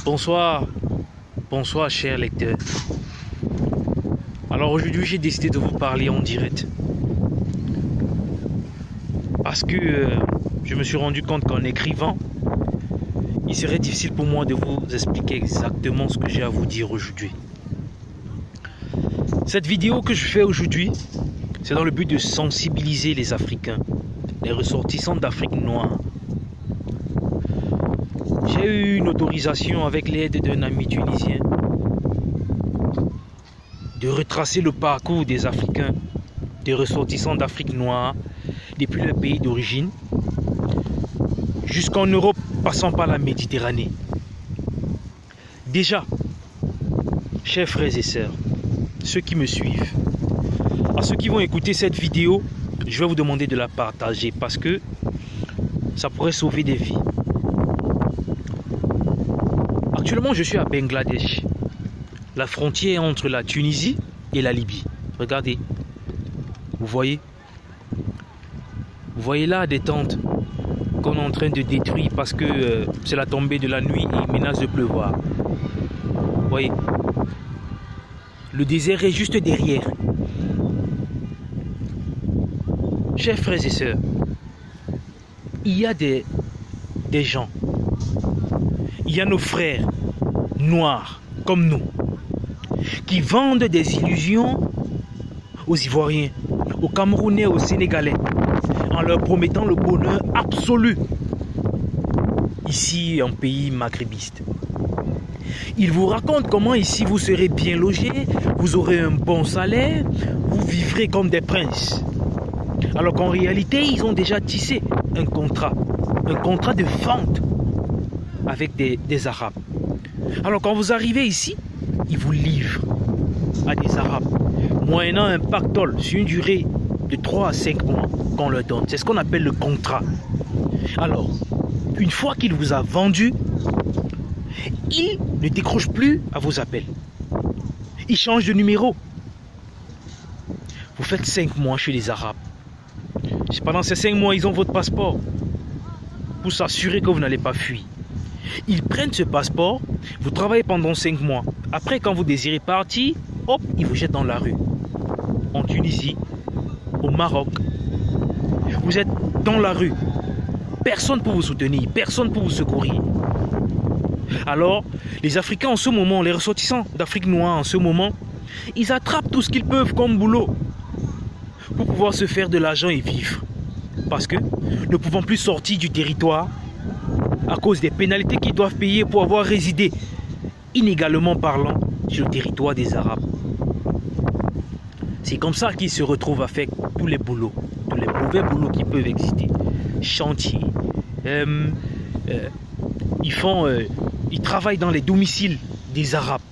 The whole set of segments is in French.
Bonsoir, bonsoir chers lecteurs. Alors aujourd'hui j'ai décidé de vous parler en direct. Parce que je me suis rendu compte qu'en écrivant, il serait difficile pour moi de vous expliquer exactement ce que j'ai à vous dire aujourd'hui. Cette vidéo que je fais aujourd'hui, c'est dans le but de sensibiliser les Africains, les ressortissants d'Afrique noire. J'ai eu une autorisation avec l'aide d'un ami tunisien de retracer le parcours des Africains, des ressortissants d'Afrique noire, depuis leur pays d'origine, jusqu'en Europe, passant par la Méditerranée. Déjà, chers frères et sœurs, ceux qui me suivent, à ceux qui vont écouter cette vidéo, je vais vous demander de la partager parce que ça pourrait sauver des vies. Actuellement, je suis à Bangladesh, la frontière entre la Tunisie et la Libye. Regardez, vous voyez là des tentes qu'on est en train de détruire parce que c'est la tombée de la nuit et il menace de pleuvoir. Vous voyez, le désert est juste derrière. Chers frères et sœurs, il y a des gens, il y a nos frères noirs comme nous qui vendent des illusions aux Ivoiriens, aux Camerounais, aux Sénégalais en leur promettant le bonheur absolu ici en pays maghrébiste. Ils vous racontent comment ici vous serez bien logés, vous aurez un bon salaire, vous vivrez comme des princes. Alors qu'en réalité, ils ont déjà tissé un contrat de vente avec des Arabes. Alors quand vous arrivez ici, ils vous livrent à des Arabes, moyennant un pactole sur une durée de 3 à 5 mois qu'on leur donne. C'est ce qu'on appelle le contrat. Alors, une fois qu'il vous a vendu, il ne décroche plus à vos appels. Il change de numéro. Vous faites 5 mois chez les Arabes. Pendant ces 5 mois, ils ont votre passeport pour s'assurer que vous n'allez pas fuir. Ils prennent ce passeport, vous travaillez pendant 5 mois. Après, quand vous désirez partir, hop, ils vous jettent dans la rue. En Tunisie, au Maroc, vous êtes dans la rue. Personne pour vous soutenir, personne pour vous secourir. Alors, les Africains en ce moment, les ressortissants d'Afrique noire en ce moment, ils attrapent tout ce qu'ils peuvent comme boulot pour pouvoir se faire de l'argent et vivre. Parce que, ne pouvant plus sortir du territoire, à cause des pénalités qu'ils doivent payer pour avoir résidé, inégalement parlant, sur le territoire des Arabes. C'est comme ça qu'ils se retrouvent à faire tous les boulots, tous les mauvais boulots qui peuvent exister. Chantier, ils travaillent dans les domiciles des Arabes.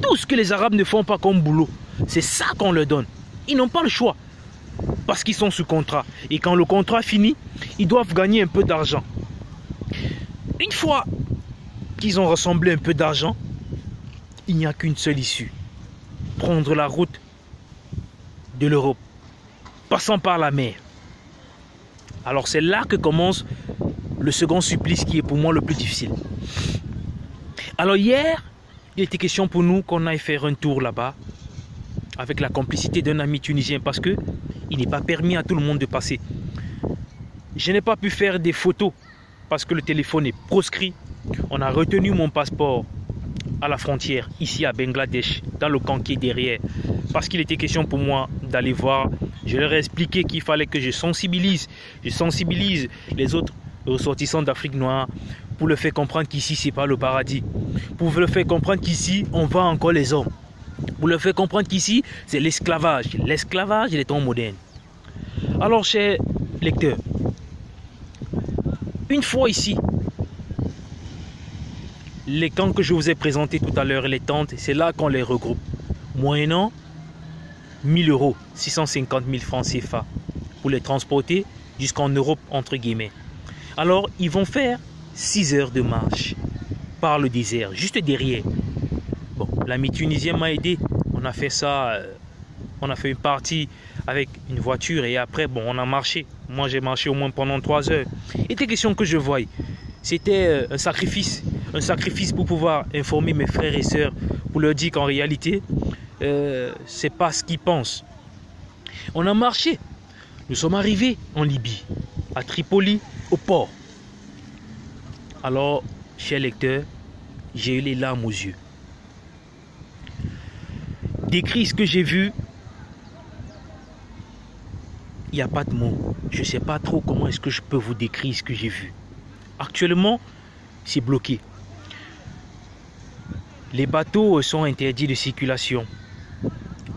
Tout ce que les Arabes ne font pas comme boulot, c'est ça qu'on leur donne. Ils n'ont pas le choix, parce qu'ils sont sous contrat. Et quand le contrat finit, ils doivent gagner un peu d'argent. Une fois qu'ils ont rassemblé un peu d'argent, il n'y a qu'une seule issue. Prendre la route de l'Europe, passant par la mer. Alors c'est là que commence le second supplice qui est pour moi le plus difficile. Alors hier, il était question pour nous qu'on aille faire un tour là-bas avec la complicité d'un ami tunisien parce que il n'est pas permis à tout le monde de passer. Je n'ai pas pu faire des photos parce que le téléphone est proscrit. On a retenu mon passeport à la frontière, ici à Bangladesh, dans le camp qui est derrière. Parce qu'il était question pour moi d'aller voir. Je leur ai expliqué qu'il fallait que je sensibilise les autres ressortissants d'Afrique noire pour leur faire comprendre qu'ici, ce n'est pas le paradis. Pour leur faire comprendre qu'ici, on vend encore les hommes. Pour leur faire comprendre qu'ici, c'est l'esclavage. L'esclavage des temps modernes. Alors, chers lecteurs, une fois ici, les camps que je vous ai présentés tout à l'heure, les tentes, c'est là qu'on les regroupe. Moyennant 1000 euros, 650 000 francs CFA, pour les transporter jusqu'en Europe, entre guillemets. Alors, ils vont faire 6 heures de marche par le désert, juste derrière. Bon, l'ami tunisien m'a aidé. On a fait ça, on a fait une partie avec une voiture et après, bon, on a marché. Moi, j'ai marché au moins pendant 3 heures. Il était question que je voie. C'était un sacrifice. un sacrifice pour pouvoir informer mes frères et sœurs, pour leur dire qu'en réalité, c'est pas ce qu'ils pensent. On a marché. Nous sommes arrivés en Libye, à Tripoli, au port. Alors, chers lecteurs, j'ai eu les larmes aux yeux. Décrire ce que j'ai vu, il n'y a pas de mots. Je ne sais pas trop comment est-ce que je peux vous décrire ce que j'ai vu. Actuellement, c'est bloqué. Les bateaux sont interdits de circulation.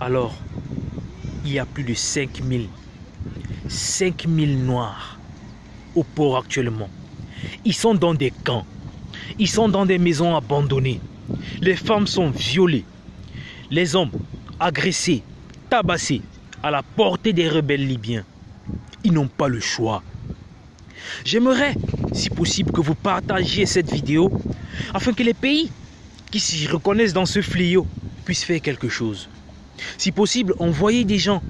Alors, il y a plus de 5000 noirs au port actuellement. Ils sont dans des camps. Ils sont dans des maisons abandonnées. Les femmes sont violées. Les hommes agressés, tabassés à la portée des rebelles libyens. Ils n'ont pas le choix. J'aimerais, si possible, que vous partagiez cette vidéo afin que les pays qui s'y reconnaissent dans ce fléau puissent faire quelque chose. Si possible, envoyez des gens,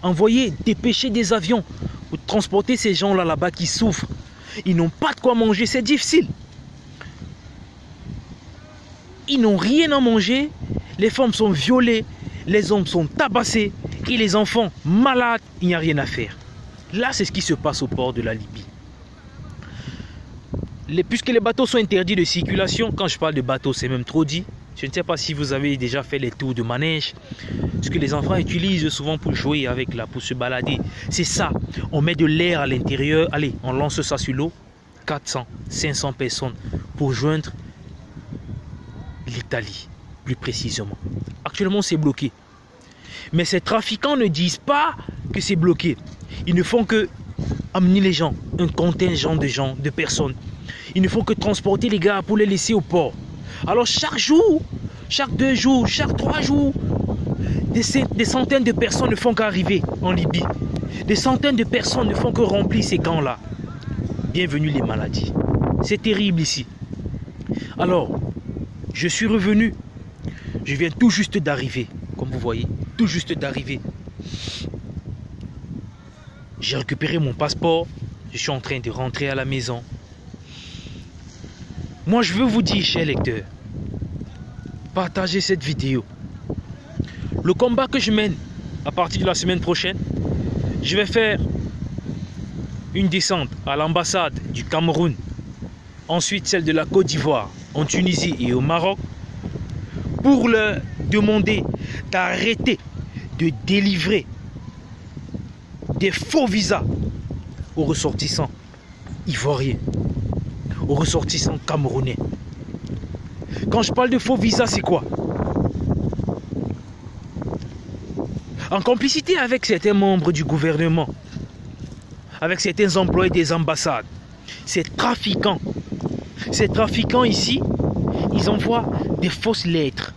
envoyez, dépêchez des avions pour transporter ces gens-là là-bas qui souffrent. Ils n'ont pas de quoi manger, c'est difficile. Ils n'ont rien à manger, les femmes sont violées, les hommes sont tabassés et les enfants malades, il n'y a rien à faire. Là, c'est ce qui se passe au port de la Libye. Puisque les bateaux sont interdits de circulation, quand je parle de bateaux, c'est même trop dit. Je ne sais pas si vous avez déjà fait les tours de manège. Ce que les enfants utilisent souvent pour jouer avec là, pour se balader. C'est ça. On met de l'air à l'intérieur. Allez, on lance ça sur l'eau. 400, 500 personnes pour joindre l'Italie, plus précisément. Actuellement, c'est bloqué. Mais ces trafiquants ne disent pas que c'est bloqué. Ils ne font que amener les gens, un contingent de personnes. Ils ne font que transporter les gars pour les laisser au port. Alors chaque jour, chaque 2 jours, chaque 3 jours, des centaines de personnes ne font qu'arriver en Libye. Des centaines de personnes ne font que remplir ces camps-là. Bienvenue les maladies. C'est terrible ici. Alors, je suis revenu. Je viens tout juste d'arriver, comme vous voyez, tout juste d'arriver. J'ai récupéré mon passeport. Je suis en train de rentrer à la maison. Moi, je veux vous dire, chers lecteurs, partagez cette vidéo. Le combat que je mène à partir de la semaine prochaine, je vais faire une descente à l'ambassade du Cameroun, ensuite celle de la Côte d'Ivoire, en Tunisie et au Maroc, pour leur demander d'arrêter de délivrer des faux visas aux ressortissants ivoiriens, aux ressortissants camerounais. Quand je parle de faux visas, c'est quoi? En complicité avec certains membres du gouvernement, avec certains employés des ambassades, ces trafiquants ici, ils envoient des fausses lettres,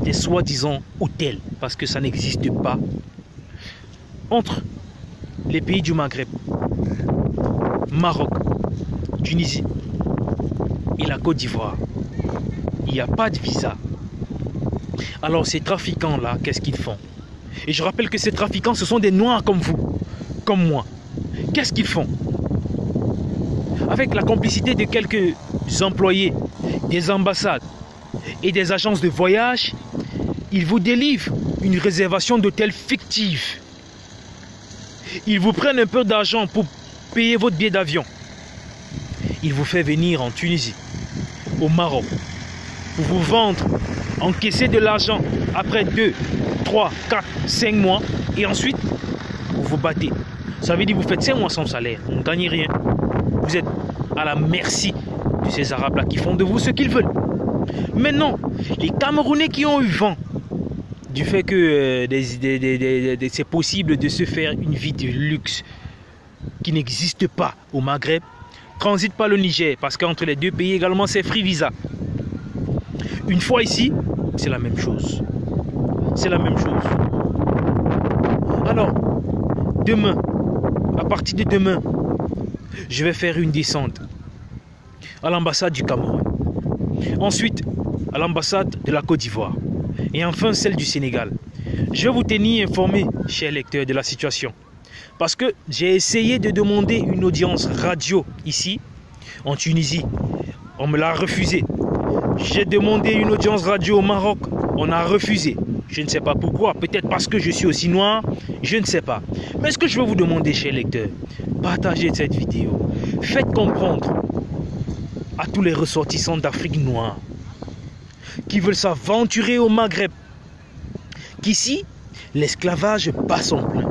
des soi-disant hôtels, parce que ça n'existe pas, entre les pays du Maghreb, Maroc, Tunisie et la Côte d'Ivoire. Il n'y a pas de visa. Alors ces trafiquants-là, qu'est-ce qu'ils font? Et je rappelle que ces trafiquants, ce sont des noirs comme vous, comme moi. Qu'est-ce qu'ils font? Avec la complicité de quelques employés des ambassades et des agences de voyage, ils vous délivrent une réservation d'hôtel fictive. Ils vous prennent un peu d'argent pour payer votre billet d'avion. Ils vous font venir en Tunisie, au Maroc, pour vous vendre, encaisser de l'argent après 2, 3, 4, 5 mois et ensuite vous vous battez. Ça veut dire que vous faites 5 mois sans salaire, vous ne gagnez rien. Vous êtes à la merci de ces Arabes-là qui font de vous ce qu'ils veulent. Maintenant, les Camerounais qui ont eu vent du fait que c'est possible de se faire une vie de luxe qui n'existe pas au Maghreb, transitent par le Niger, parce qu'entre les deux pays également c'est free visa. Une fois ici, c'est la même chose. C'est la même chose. Alors, demain, à partir de demain, je vais faire une descente à l'ambassade du Cameroun. Ensuite, à l'ambassade de la Côte d'Ivoire. Et enfin, celle du Sénégal. Je vais vous tenir informé, chers lecteurs, de la situation. Parce que j'ai essayé de demander une audience radio ici, en Tunisie, On me l'a refusé. J'ai demandé une audience radio au Maroc. On a refusé. Je ne sais pas pourquoi. Peut-être parce que je suis aussi noir. Je ne sais pas. Mais ce que je veux vous demander, chers lecteurs, partagez cette vidéo. Faites comprendre à tous les ressortissants d'Afrique noire qui veulent s'aventurer au Maghreb qu'ici, l'esclavage bat son plein.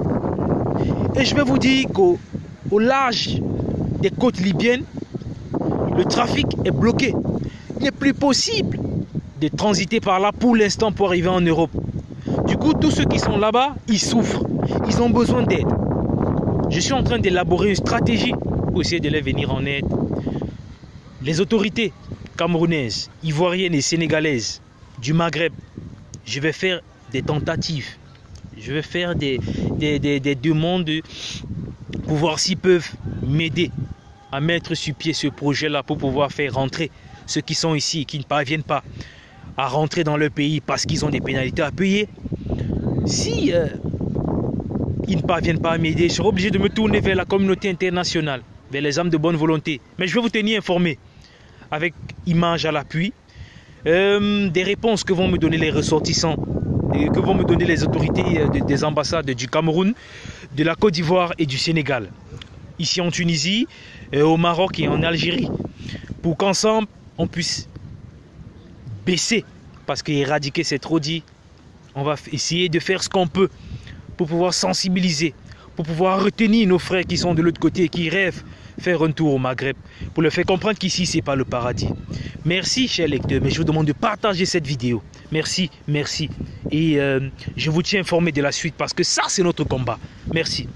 Et je vais vous dire qu'au large des côtes libyennes, le trafic est bloqué. Il n'est plus possible de transiter par là pour l'instant pour arriver en Europe. Du coup, tous ceux qui sont là-bas, ils souffrent. Ils ont besoin d'aide. Je suis en train d'élaborer une stratégie pour essayer de les venir en aide. Les autorités camerounaises, ivoiriennes et sénégalaises du Maghreb, je vais faire des tentatives. Je vais faire des demandes pour voir s'ils peuvent m'aider à mettre sur pied ce projet-là pour pouvoir faire rentrer ceux qui sont ici et qui ne parviennent pas à rentrer dans leur pays parce qu'ils ont des pénalités à payer. Si ils ne parviennent pas à m'aider, je serai obligé de me tourner vers la communauté internationale, vers les âmes de bonne volonté. Mais je vais vous tenir informé, avec images à l'appui, des réponses que vont me donner les ressortissants, que vont me donner les autorités des ambassades du Cameroun, de la Côte d'Ivoire et du Sénégal. Ici en Tunisie, au Maroc et en Algérie. Pour qu'ensemble, on puisse baisser, parce qu'éradiquer c'est trop dit. On va essayer de faire ce qu'on peut pour pouvoir sensibiliser, pour pouvoir retenir nos frères qui sont de l'autre côté, qui rêvent faire un tour au Maghreb, pour leur faire comprendre qu'ici, ce n'est pas le paradis. Merci, chers lecteurs, mais je vous demande de partager cette vidéo. Merci, merci. Et je vous tiens informé de la suite, parce que ça, c'est notre combat. Merci.